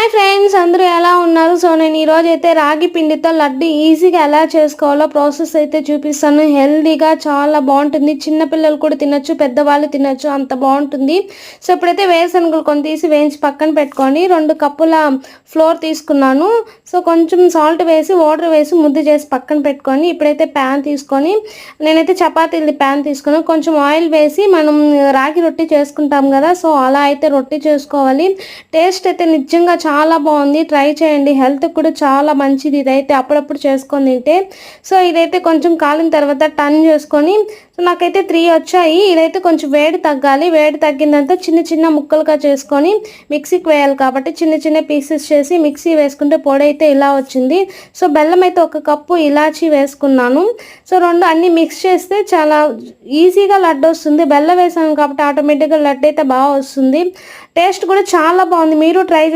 Hi friends, అందరూ ఎలా ఉన్నారు? సో నేను ఈరోజు అయితే రాగి పిండితో లడ్డు ఈజీగా ఎలా చేసుకోవాలో ప్రాసెస్ అయితే చూపిస్తాను. హెల్దీగా చాలా బాగుంటుంది. చిన్నపిల్లలు కూడా తినొచ్చు, పెద్దవాళ్ళు తినొచ్చు, అంత బాగుంటుంది. సో ఇప్పుడైతే వేరుశనగలు కొన్ని తీసి వేయించి పక్కన పెట్టుకొని 2 కప్పుల ఫ్లోర్ తీసుకున్నాను. సో కొంచెం సాల్ట్ వేసి వాటర్ వేసి ముద్ద చేసి పక్కన పెట్టుకొని ఇప్పుడైతే ప్యాన్ తీసుకొని నేనైతే చపాతీలు ప్యాన్ తీసుకుని కొంచెం ఆయిల్ వేసి మనం రాగి రొట్టి చేసుకుంటాం కదా, సో అలా అయితే రొట్టి చేసుకోవాలి. టేస్ట్ అయితే నిజంగా చాలా బాగుంది. ట్రై చేయండి, హెల్త్కి కూడా చాలా మంచిది. ఇదైతే అప్పుడప్పుడు చేసుకొని తింటే. సో ఇదైతే కొంచెం కాలిన తర్వాత టర్న్ చేసుకొని, సో నాకైతే 3 వచ్చాయి. ఇదైతే కొంచెం వేడి తగ్గాలి. వేడి తగ్గిందంతా చిన్న చిన్న ముక్కలుగా చేసుకొని మిక్సీకి వేయాలి కాబట్టి చిన్న చిన్న పీసెస్ చేసి మిక్సీ వేసుకుంటే పొడి అయితే ఇలా వచ్చింది. సో బెల్లం అయితే 1 కప్పు ఇలాచీ వేసుకున్నాను. సో 2 అన్నీ మిక్స్ చేస్తే చాలా ఈజీగా లడ్డు వస్తుంది. బెల్లం వేసాను కాబట్టి ఆటోమేటిక్గా లడ్డు అయితే బాగా వస్తుంది. టేస్ట్ కూడా చాలా బాగుంది. మీరు ట్రై చేసి